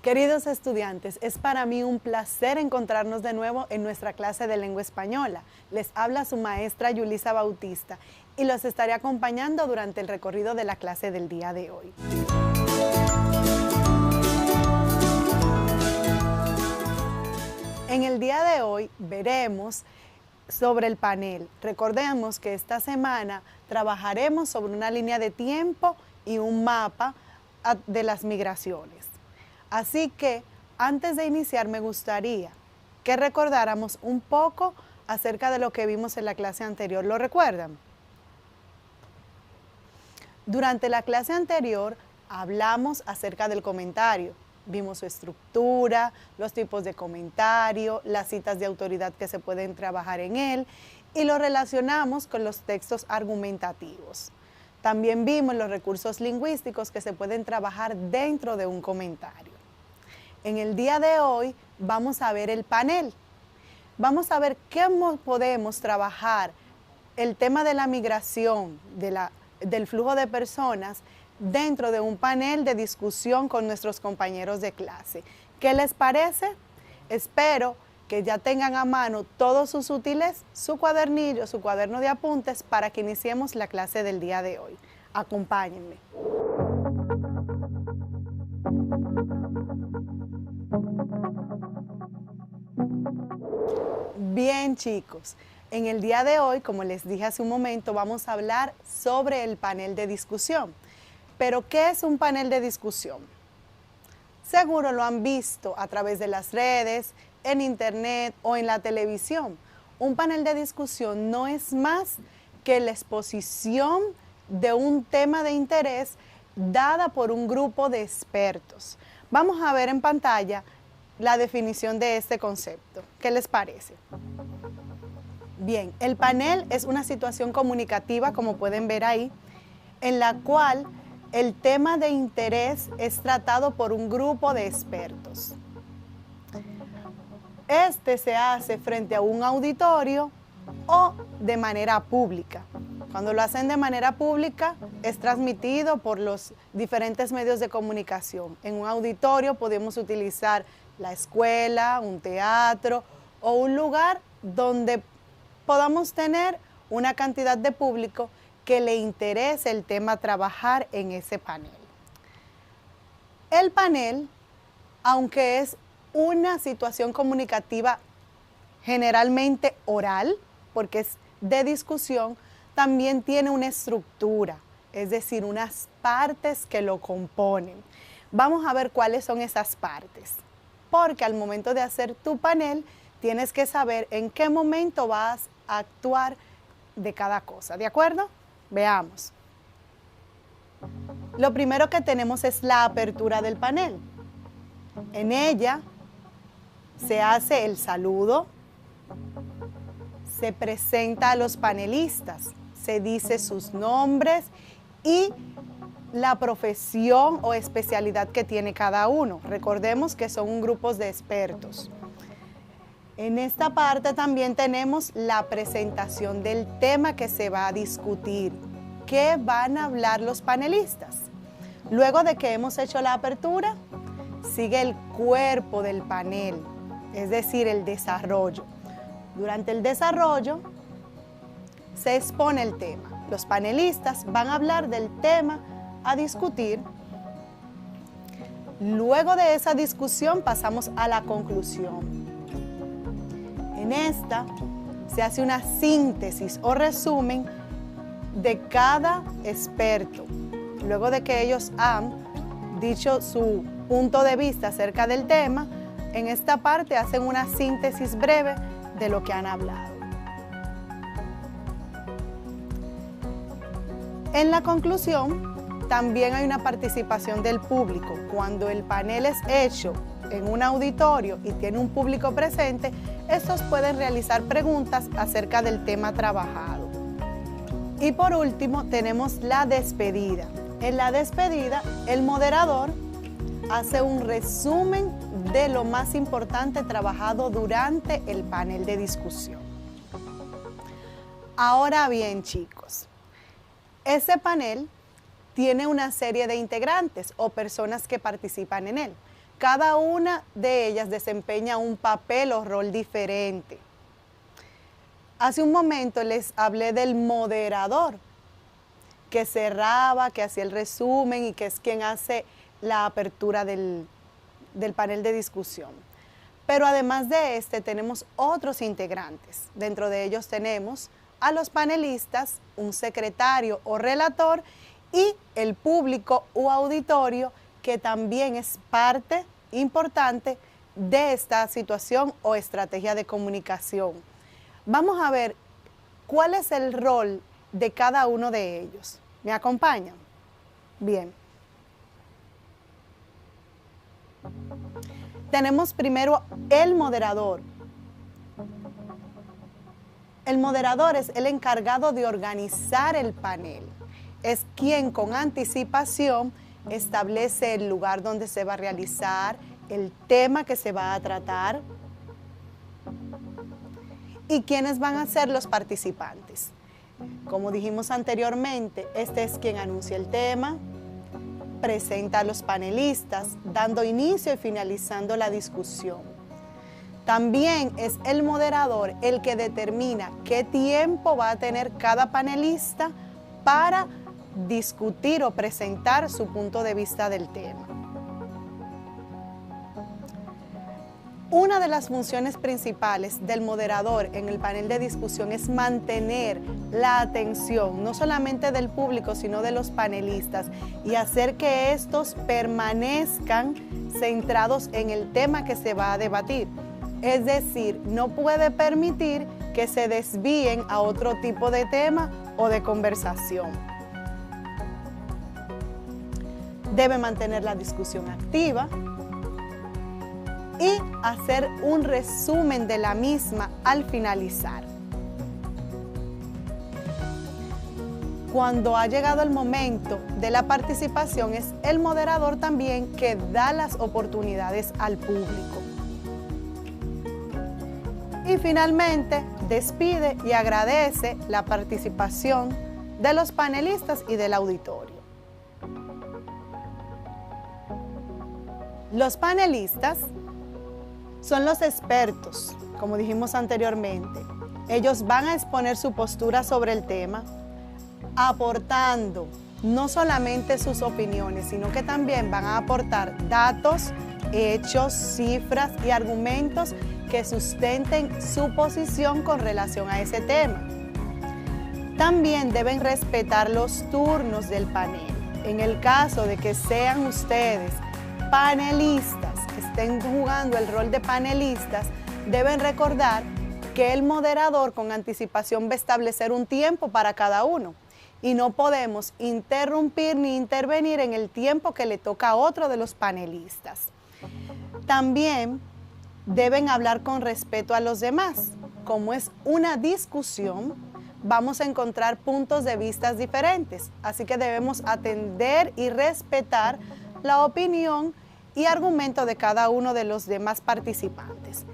Queridos estudiantes, es para mí un placer encontrarnos de nuevo en nuestra clase de lengua española. Les habla su maestra Yulisa Bautista y los estaré acompañando durante el recorrido de la clase del día de hoy. En el día de hoy veremos sobre el panel. Recordemos que esta semana trabajaremos sobre una línea de tiempo y un mapa de las migraciones. Así que, antes de iniciar, me gustaría que recordáramos un poco acerca de lo que vimos en la clase anterior. ¿Lo recuerdan? Durante la clase anterior hablamos acerca del comentario. Vimos su estructura, los tipos de comentario, las citas de autoridad que se pueden trabajar en él y lo relacionamos con los textos argumentativos. También vimos los recursos lingüísticos que se pueden trabajar dentro de un comentario. En el día de hoy vamos a ver el panel. Vamos a ver cómo podemos trabajar el tema de la migración, del flujo de personas dentro de un panel de discusión con nuestros compañeros de clase. ¿Qué les parece? Espero que ya tengan a mano todos sus útiles, su cuadernillo, su cuaderno de apuntes para que iniciemos la clase del día de hoy. Acompáñenme. Bien, chicos, en el día de hoy, como les dije hace un momento, vamos a hablar sobre el panel de discusión. Pero, ¿qué es un panel de discusión? Seguro lo han visto a través de las redes, en internet o en la televisión. Un panel de discusión no es más que la exposición de un tema de interés dada por un grupo de expertos. Vamos a ver en pantalla la definición de este concepto. ¿Qué les parece? Bien, el panel es una situación comunicativa, como pueden ver ahí, en la cual el tema de interés es tratado por un grupo de expertos. Este se hace frente a un auditorio o de manera pública. Cuando lo hacen de manera pública, es transmitido por los diferentes medios de comunicación. En un auditorio podemos utilizar la escuela, un teatro o un lugar donde podamos tener una cantidad de público que le interese el tema trabajar en ese panel. El panel, aunque es una situación comunicativa generalmente oral, porque es de discusión, también tiene una estructura, es decir, unas partes que lo componen. Vamos a ver cuáles son esas partes, porque al momento de hacer tu panel, tienes que saber en qué momento vas a actuar de cada cosa, ¿de acuerdo? Veamos. Lo primero que tenemos es la apertura del panel. En ella se hace el saludo, se presenta a los panelistas, se dice sus nombres y la profesión o especialidad que tiene cada uno. Recordemos que son grupos de expertos. En esta parte también tenemos la presentación del tema que se va a discutir. ¿Qué van a hablar los panelistas? Luego de que hemos hecho la apertura, sigue el cuerpo del panel, es decir, el desarrollo. Durante el desarrollo se expone el tema. Los panelistas van a hablar del tema a discutir. Luego de esa discusión pasamos a la conclusión. En esta se hace una síntesis o resumen de cada experto. Luego de que ellos han dicho su punto de vista acerca del tema, en esta parte hacen una síntesis breve de lo que han hablado. En la conclusión, también hay una participación del público. Cuando el panel es hecho en un auditorio y tiene un público presente, estos pueden realizar preguntas acerca del tema trabajado. Y por último, tenemos la despedida. En la despedida, el moderador hace un resumen de lo más importante trabajado durante el panel de discusión. Ahora bien, chicos, ese panel tiene una serie de integrantes o personas que participan en él. cada una de ellas desempeña un papel o rol diferente. Hace un momento les hablé del moderador, que cerraba, que hacía el resumen y que es quien hace la apertura del panel de discusión. Pero además de este tenemos otros integrantes. Dentro de ellos tenemos a los panelistas, un secretario o relator y el público o auditorio, que también es parte importante de esta situación o estrategia de comunicación. Vamos a ver cuál es el rol de cada uno de ellos. ¿Me acompañan? Bien. Tenemos primero el moderador. El moderador es el encargado de organizar el panel. Es quien con anticipación establece el lugar donde se va a realizar, el tema que se va a tratar y quiénes van a ser los participantes. Como dijimos anteriormente, este es quien anuncia el tema, presenta a los panelistas, dando inicio y finalizando la discusión. También es el moderador el que determina qué tiempo va a tener cada panelista para discutir o presentar su punto de vista del tema. Una de las funciones principales del moderador en el panel de discusión es mantener la atención, no solamente del público, sino de los panelistas, y hacer que estos permanezcan centrados en el tema que se va a debatir. Es decir, no puede permitir que se desvíen a otro tipo de tema o de conversación. Debe mantener la discusión activa y hacer un resumen de la misma al finalizar. Cuando ha llegado el momento de la participación, es el moderador también que da las oportunidades al público. Y finalmente despide y agradece la participación de los panelistas y del auditorio. Los panelistas son los expertos, como dijimos anteriormente. Ellos van a exponer su postura sobre el tema, aportando no solamente sus opiniones, sino que también van a aportar datos, hechos, cifras y argumentos que sustenten su posición con relación a ese tema. También deben respetar los turnos del panel. En el caso de que sean ustedes panelistas, que estén jugando el rol de panelistas, deben recordar que el moderador con anticipación va a establecer un tiempo para cada uno y no podemos interrumpir ni intervenir en el tiempo que le toca a otro de los panelistas. También deben hablar con respeto a los demás. Como es una discusión, vamos a encontrar puntos de vista diferentes, así que debemos atender y respetar la opinión y argumento de cada uno de los demás participantes.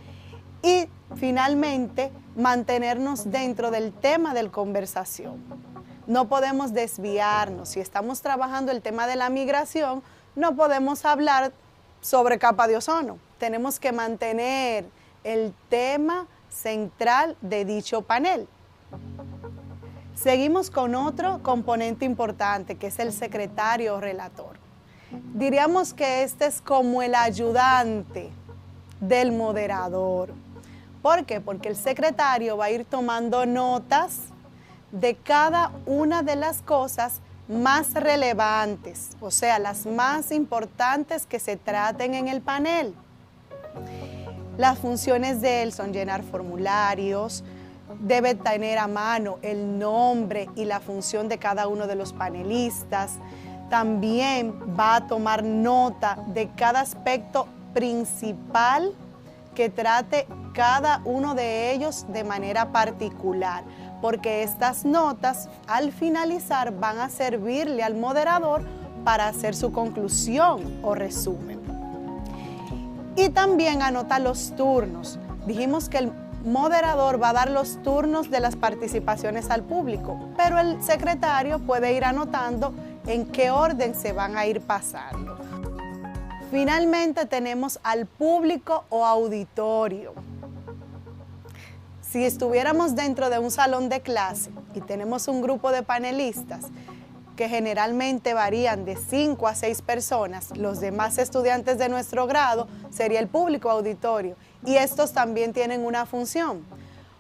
Y finalmente, mantenernos dentro del tema de la conversación. No podemos desviarnos. Si estamos trabajando el tema de la migración, no podemos hablar sobre capa de ozono. Tenemos que mantener el tema central de dicho panel. Seguimos con otro componente importante, que es el secretario o relator. Diríamos que este es como el ayudante del moderador. ¿Por qué? Porque el secretario va a ir tomando notas de cada una de las cosas más relevantes, o sea, las más importantes que se traten en el panel. Las funciones de él son llenar formularios, debe tener a mano el nombre y la función de cada uno de los panelistas. También va a tomar nota de cada aspecto principal que trate cada uno de ellos de manera particular, porque estas notas al finalizar van a servirle al moderador para hacer su conclusión o resumen. Y también anota los turnos. Dijimos que el moderador va a dar los turnos de las participaciones al público, pero el secretario puede ir anotando en qué orden se van a ir pasando. Finalmente tenemos al público o auditorio. Si estuviéramos dentro de un salón de clase y tenemos un grupo de panelistas que generalmente varían de 5 a 6 personas, los demás estudiantes de nuestro grado sería el público auditorio, y estos también tienen una función.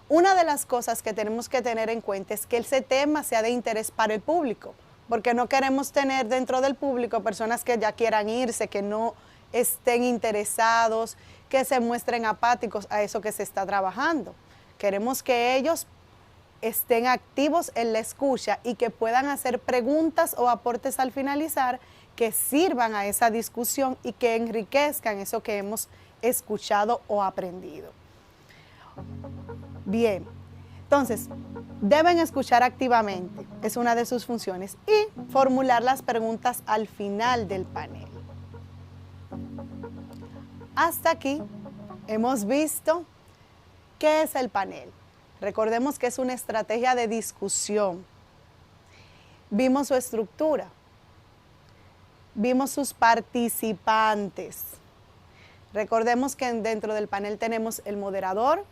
Una de las cosas que tenemos que tener en cuenta es que ese tema sea de interés para el público, porque no queremos tener dentro del público personas que ya quieran irse, que no estén interesados, que se muestren apáticos a eso que se está trabajando. Queremos que ellos estén activos en la escucha y que puedan hacer preguntas o aportes al finalizar que sirvan a esa discusión y que enriquezcan eso que hemos escuchado o aprendido. Bien, entonces, deben escuchar activamente, es una de sus funciones, y formular las preguntas al final del panel. Hasta aquí hemos visto qué es el panel. Recordemos que es una estrategia de discusión. Vimos su estructura, vimos sus participantes. Recordemos que dentro del panel tenemos el moderador,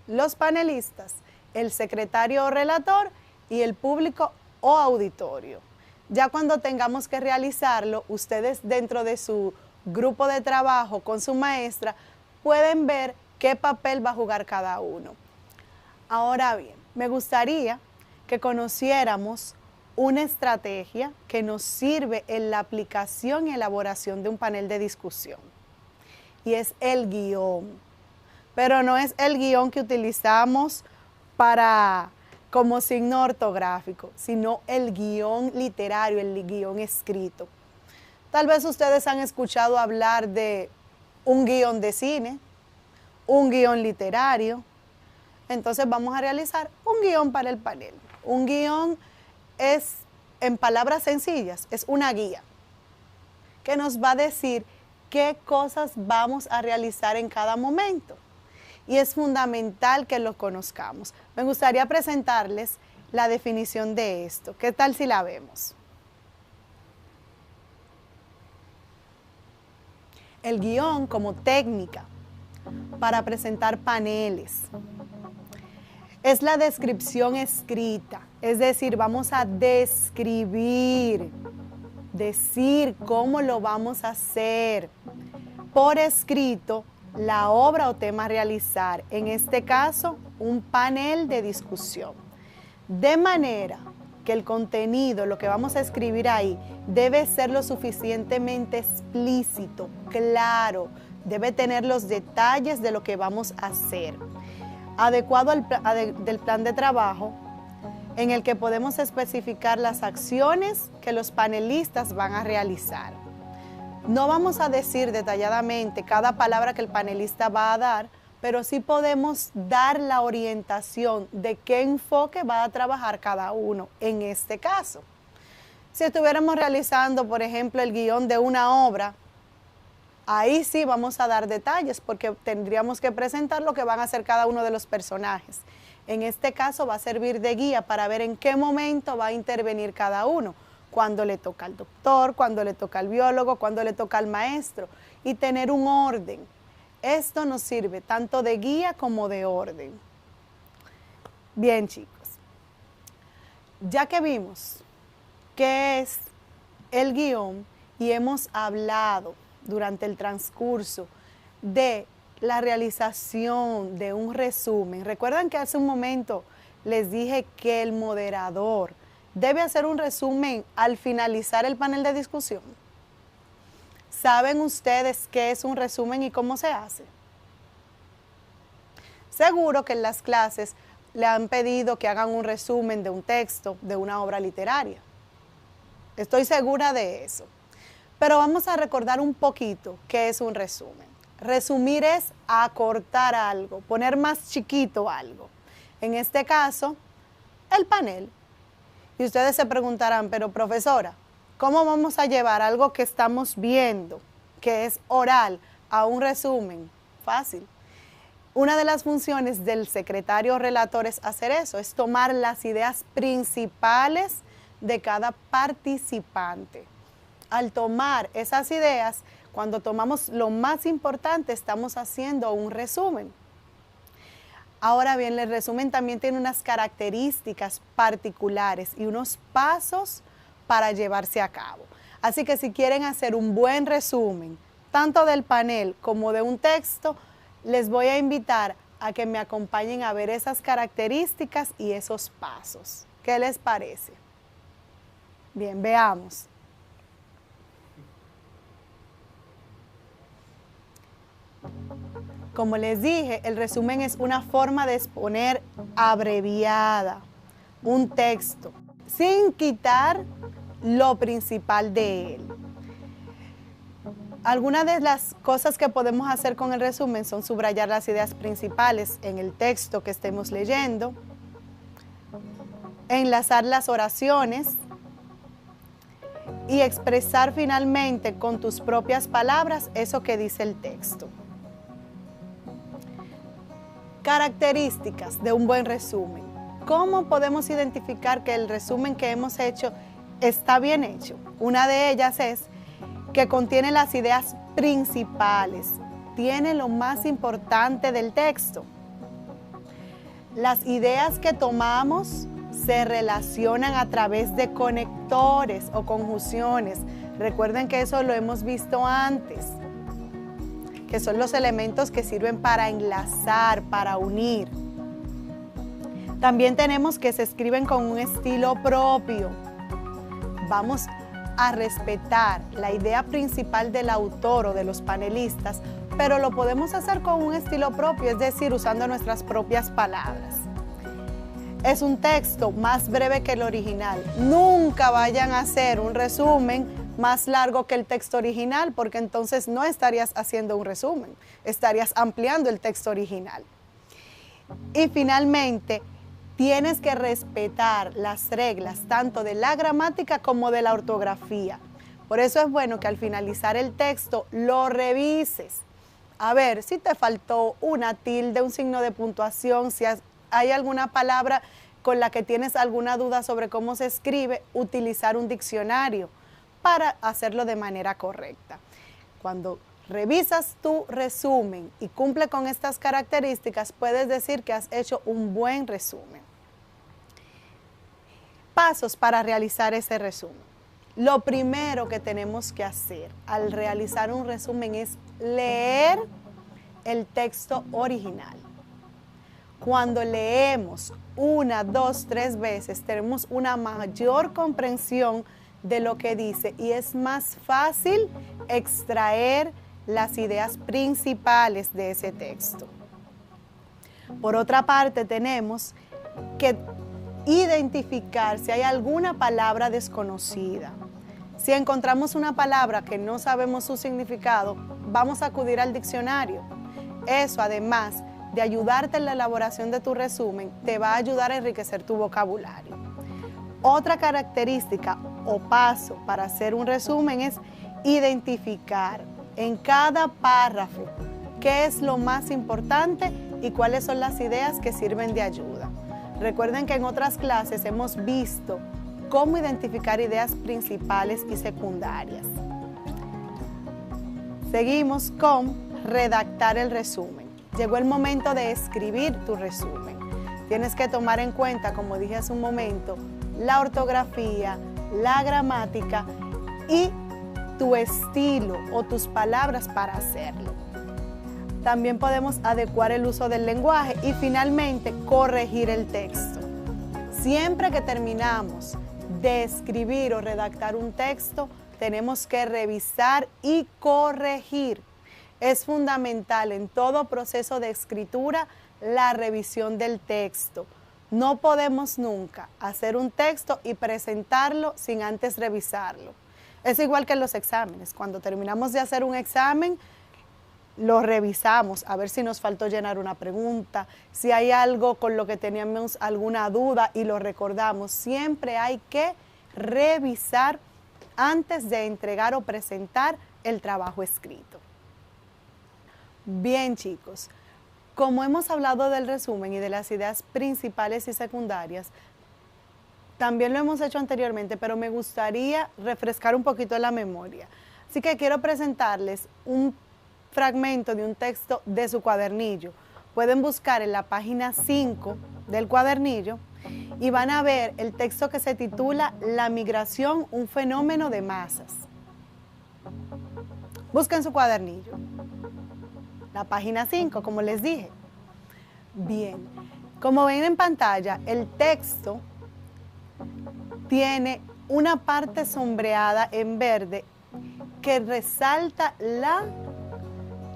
los panelistas, el secretario o relator y el público o auditorio. Ya cuando tengamos que realizarlo, ustedes dentro de su grupo de trabajo con su maestra pueden ver qué papel va a jugar cada uno. Ahora bien, me gustaría que conociéramos una estrategia que nos sirve en la aplicación y elaboración de un panel de discusión, y es el guión. Pero no es el guión que utilizamos como signo ortográfico, sino el guión literario, el guión escrito. Tal vez ustedes han escuchado hablar de un guión de cine, un guión literario. Entonces vamos a realizar un guión para el panel. Un guión es, en palabras sencillas, es una guía que nos va a decir qué cosas vamos a realizar en cada momento. Y es fundamental que lo conozcamos. Me gustaría presentarles la definición de esto. ¿Qué tal si la vemos? El guión como técnica para presentar paneles es la descripción escrita, es decir, vamos a describir, decir cómo lo vamos a hacer por escrito, la obra o tema a realizar, en este caso, un panel de discusión. De manera que el contenido, lo que vamos a escribir ahí, debe ser lo suficientemente explícito, claro, debe tener los detalles de lo que vamos a hacer, adecuado del plan de trabajo, en el que podemos especificar las acciones que los panelistas van a realizar. No vamos a decir detalladamente cada palabra que el panelista va a dar, pero sí podemos dar la orientación de qué enfoque va a trabajar cada uno en este caso. Si estuviéramos realizando, por ejemplo, el guión de una obra, ahí sí vamos a dar detalles porque tendríamos que presentar lo que van a hacer cada uno de los personajes. En este caso va a servir de guía para ver en qué momento va a intervenir cada uno. Cuando le toca al doctor, cuando le toca al biólogo, cuando le toca al maestro, y tener un orden. Esto nos sirve tanto de guía como de orden. Bien, chicos, ya que vimos qué es el guión y hemos hablado durante el transcurso de la realización de un resumen, recuerdan que hace un momento les dije que el moderador debe hacer un resumen al finalizar el panel de discusión. ¿Saben ustedes qué es un resumen y cómo se hace? Seguro que en las clases le han pedido que hagan un resumen de un texto, de una obra literaria. Estoy segura de eso. Pero vamos a recordar un poquito qué es un resumen. Resumir es acortar algo, poner más chiquito algo. En este caso, el panel. Y ustedes se preguntarán, pero profesora, ¿cómo vamos a llevar algo que estamos viendo, que es oral, a un resumen? Fácil. Una de las funciones del secretario o relator es hacer eso, es tomar las ideas principales de cada participante. Al tomar esas ideas, Cuando tomamos lo más importante, estamos haciendo un resumen. Ahora bien, el resumen también tiene unas características particulares y unos pasos para llevarse a cabo. Así que si quieren hacer un buen resumen, tanto del panel como de un texto, les voy a invitar a que me acompañen a ver esas características y esos pasos. ¿Qué les parece? Bien, veamos. Como les dije, el resumen es una forma de exponer abreviada un texto, sin quitar lo principal de él. Algunas de las cosas que podemos hacer con el resumen son subrayar las ideas principales en el texto que estemos leyendo, enlazar las oraciones y expresar finalmente con tus propias palabras eso que dice el texto. Características de un buen resumen. ¿Cómo podemos identificar que el resumen que hemos hecho está bien hecho? Una de ellas es que contiene las ideas principales, tiene lo más importante del texto. Las ideas que tomamos se relacionan a través de conectores o conjunciones. Recuerden que eso lo hemos visto antes, que son los elementos que sirven para enlazar, para unir. También tenemos que se escriben con un estilo propio. Vamos a respetar la idea principal del autor o de los panelistas, pero lo podemos hacer con un estilo propio, es decir, usando nuestras propias palabras. Es un texto más breve que el original. Nunca vayan a hacer un resumen más largo que el texto original, porque entonces no estarías haciendo un resumen, estarías ampliando el texto original. Y finalmente, tienes que respetar las reglas tanto de la gramática como de la ortografía. Por eso es bueno que al finalizar el texto lo revises. A ver si te faltó una tilde, un signo de puntuación, si hay alguna palabra con la que tienes alguna duda sobre cómo se escribe, utilizar un diccionario para hacerlo de manera correcta. Cuando revisas tu resumen y cumple con estas características, puedes decir que has hecho un buen resumen. Pasos para realizar ese resumen. Lo primero que tenemos que hacer al realizar un resumen es leer el texto original. Cuando leemos 1, 2, 3 veces, tenemos una mayor comprensión de lo que dice y es más fácil extraer las ideas principales de ese texto. Por otra parte, tenemos que identificar si hay alguna palabra desconocida. Si encontramos una palabra que no sabemos su significado, vamos a acudir al diccionario. Eso, además de ayudarte en la elaboración de tu resumen, te va a ayudar a enriquecer tu vocabulario. Otra característica o paso para hacer un resumen es identificar en cada párrafo qué es lo más importante y cuáles son las ideas que sirven de ayuda. Recuerden que en otras clases hemos visto cómo identificar ideas principales y secundarias. Seguimos con redactar el resumen. Llegó el momento de escribir tu resumen. Tienes que tomar en cuenta, como dije hace un momento, la ortografía, la gramática y tu estilo o tus palabras para hacerlo. También podemos adecuar el uso del lenguaje y finalmente corregir el texto. Siempre que terminamos de escribir o redactar un texto, tenemos que revisar y corregir. Es fundamental en todo proceso de escritura la revisión del texto. No podemos nunca hacer un texto y presentarlo sin antes revisarlo. Es igual que en los exámenes. Cuando terminamos de hacer un examen, lo revisamos a ver si nos faltó llenar una pregunta, si hay algo con lo que teníamos alguna duda y lo recordamos. Siempre hay que revisar antes de entregar o presentar el trabajo escrito. Bien, chicos, como hemos hablado del resumen y de las ideas principales y secundarias, también lo hemos hecho anteriormente, pero me gustaría refrescar un poquito la memoria. Así que quiero presentarles un fragmento de un texto de su cuadernillo. Pueden buscar en la página 5 del cuadernillo y van a ver el texto que se titula La migración, un fenómeno de masas. Busquen su cuadernillo. La página 5, como les dije. Bien, como ven en pantalla, el texto tiene una parte sombreada en verde que resalta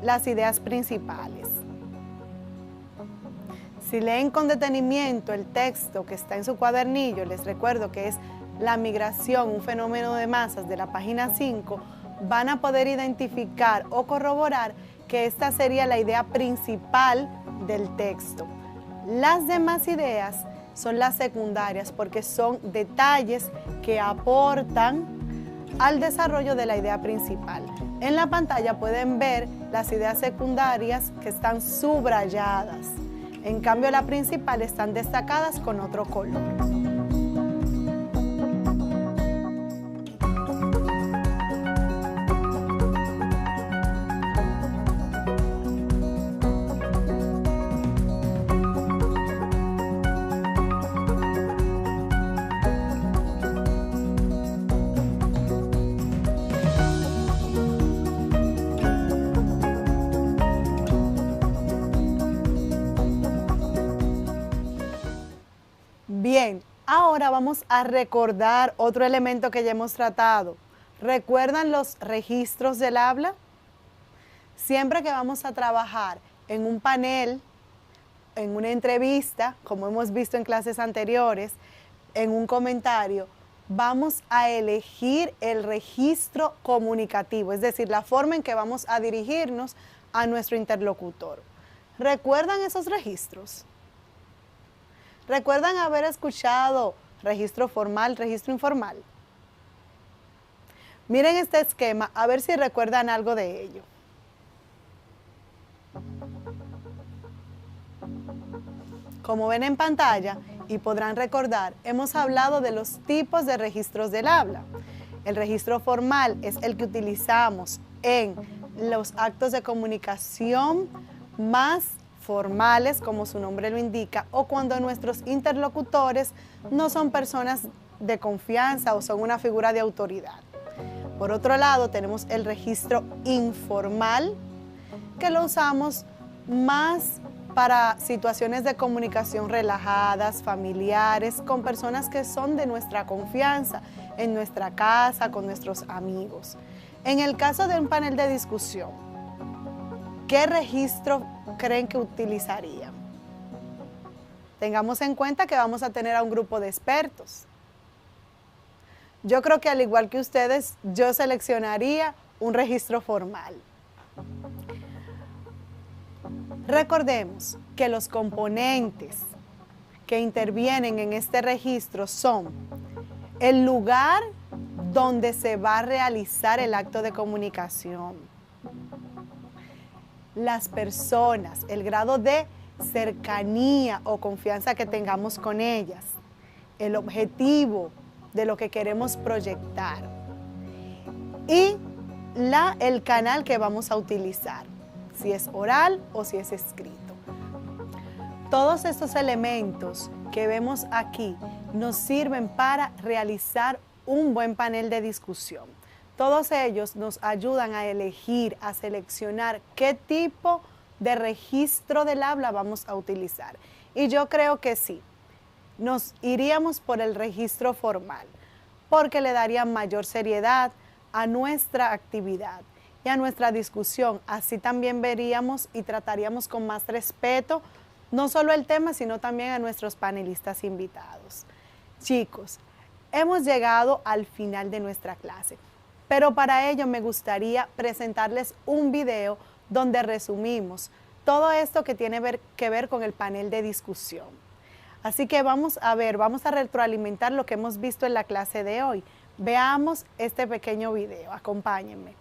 las ideas principales. Si leen con detenimiento el texto que está en su cuadernillo, les recuerdo que es La migración, un fenómeno de masas, de la página 5, van a poder identificar o corroborar que esta sería la idea principal del texto. Las demás ideas son las secundarias porque son detalles que aportan al desarrollo de la idea principal. En la pantalla pueden ver las ideas secundarias que están subrayadas. En cambio, las principales están destacadas con otro color. Bien, ahora vamos a recordar otro elemento que ya hemos tratado. ¿Recuerdan los registros del habla? Siempre que vamos a trabajar en un panel, en una entrevista, como hemos visto en clases anteriores, en un comentario, vamos a elegir el registro comunicativo, es decir, la forma en que vamos a dirigirnos a nuestro interlocutor. ¿Recuerdan esos registros? ¿Recuerdan haber escuchado registro formal, registro informal? Miren este esquema, a ver si recuerdan algo de ello. Como ven en pantalla y podrán recordar, hemos hablado de los tipos de registros del habla. El registro formal es el que utilizamos en los actos de comunicación más formales, como su nombre lo indica, o cuando nuestros interlocutores no son personas de confianza o son una figura de autoridad. Por otro lado, tenemos el registro informal, que lo usamos más para situaciones de comunicación relajadas, familiares, con personas que son de nuestra confianza, en nuestra casa, con nuestros amigos. En el caso de un panel de discusión, ¿qué registro creen que utilizarían? Tengamos en cuenta que vamos a tener a un grupo de expertos. Yo creo que al igual que ustedes, yo seleccionaría un registro formal. Recordemos que los componentes que intervienen en este registro son el lugar donde se va a realizar el acto de comunicación, las personas, el grado de cercanía o confianza que tengamos con ellas, el objetivo de lo que queremos proyectar y el canal que vamos a utilizar, si es oral o si es escrito. Todos estos elementos que vemos aquí nos sirven para realizar un buen panel de discusión. Todos ellos nos ayudan a elegir, a seleccionar qué tipo de registro del habla vamos a utilizar. Y yo creo que sí, nos iríamos por el registro formal, porque le daría mayor seriedad a nuestra actividad y a nuestra discusión. Así también veríamos y trataríamos con más respeto no solo el tema, sino también a nuestros panelistas invitados. Chicos, hemos llegado al final de nuestra clase, pero para ello me gustaría presentarles un video donde resumimos todo esto que tiene que ver con el panel de discusión. Así que vamos a retroalimentar lo que hemos visto en la clase de hoy. Veamos este pequeño video, acompáñenme.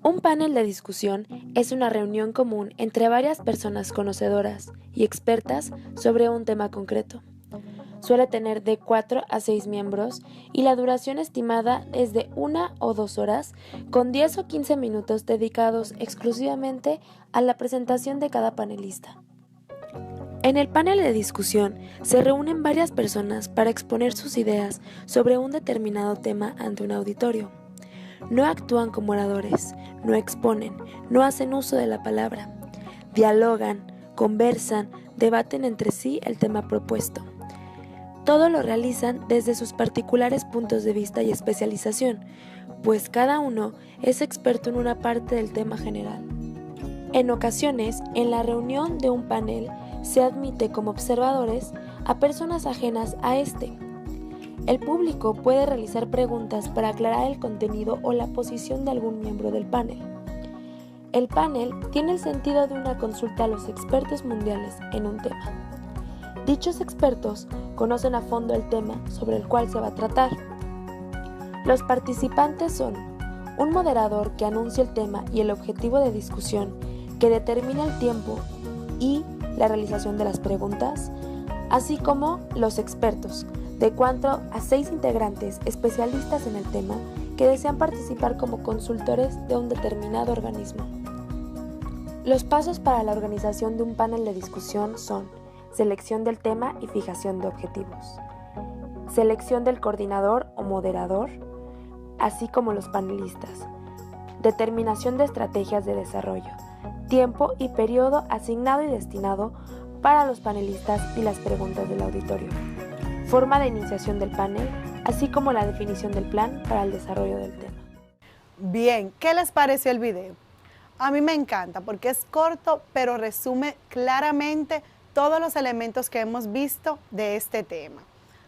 Un panel de discusión es una reunión común entre varias personas conocedoras y expertas sobre un tema concreto. Suele tener de 4 a 6 miembros y la duración estimada es de 1 o 2 horas, con 10 o 15 minutos dedicados exclusivamente a la presentación de cada panelista. En el panel de discusión se reúnen varias personas para exponer sus ideas sobre un determinado tema ante un auditorio. No actúan como oradores, no exponen, no hacen uso de la palabra. Dialogan, conversan, debaten entre sí el tema propuesto. Todo lo realizan desde sus particulares puntos de vista y especialización, pues cada uno es experto en una parte del tema general. En ocasiones, en la reunión de un panel, se admite como observadores a personas ajenas a este. El público puede realizar preguntas para aclarar el contenido o la posición de algún miembro del panel. El panel tiene el sentido de una consulta a los expertos mundiales en un tema. Dichos expertos conocen a fondo el tema sobre el cual se va a tratar. Los participantes son un moderador que anuncia el tema y el objetivo de discusión, que determina el tiempo y la realización de las preguntas, así como los expertos, de 4 a 6 integrantes especialistas en el tema que desean participar como consultores de un determinado organismo. Los pasos para la organización de un panel de discusión son selección del tema y fijación de objetivos, selección del coordinador o moderador, así como los panelistas, determinación de estrategias de desarrollo, tiempo y periodo asignado y destinado para los panelistas y las preguntas del auditorio, forma de iniciación del panel, así como la definición del plan para el desarrollo del tema. Bien, ¿qué les pareció el video? A mí me encanta porque es corto, pero resume claramente todos los elementos que hemos visto de este tema.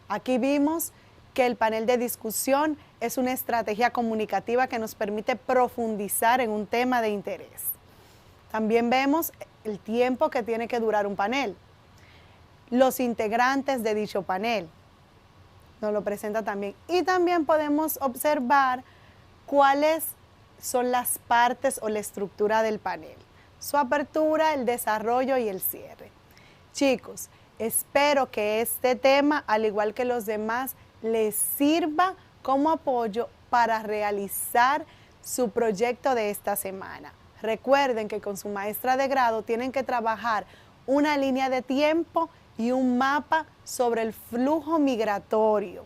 Aquí vimos que el panel de discusión es una estrategia comunicativa que nos permite profundizar en un tema de interés. También vemos el tiempo que tiene que durar un panel. Los integrantes de dicho panel nos lo presenta también. Y también podemos observar cuáles son las partes o la estructura del panel. Su apertura, el desarrollo y el cierre. Chicos, espero que este tema, al igual que los demás, les sirva como apoyo para realizar su proyecto de esta semana. Recuerden que con su maestra de grado tienen que trabajar una línea de tiempo y un mapa sobre el flujo migratorio.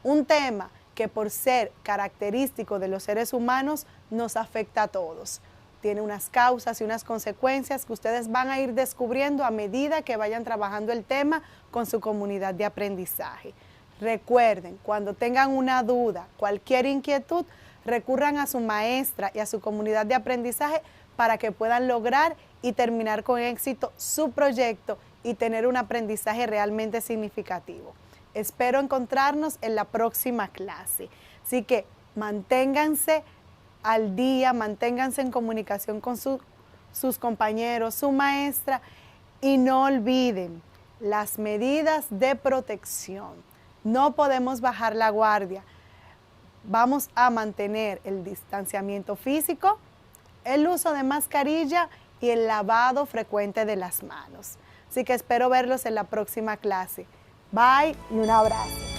Un tema que por ser característico de los seres humanos nos afecta a todos. Tiene unas causas y unas consecuencias que ustedes van a ir descubriendo a medida que vayan trabajando el tema con su comunidad de aprendizaje. Recuerden, cuando tengan una duda, cualquier inquietud, recurran a su maestra y a su comunidad de aprendizaje para que puedan lograr y terminar con éxito su proyecto y tener un aprendizaje realmente significativo. Espero encontrarnos en la próxima clase. Así que manténganse al día, manténganse en comunicación con sus compañeros, su maestra, y no olviden las medidas de protección. No podemos bajar la guardia. Vamos a mantener el distanciamiento físico, el uso de mascarilla y el lavado frecuente de las manos. Así que espero verlos en la próxima clase. Bye y un abrazo.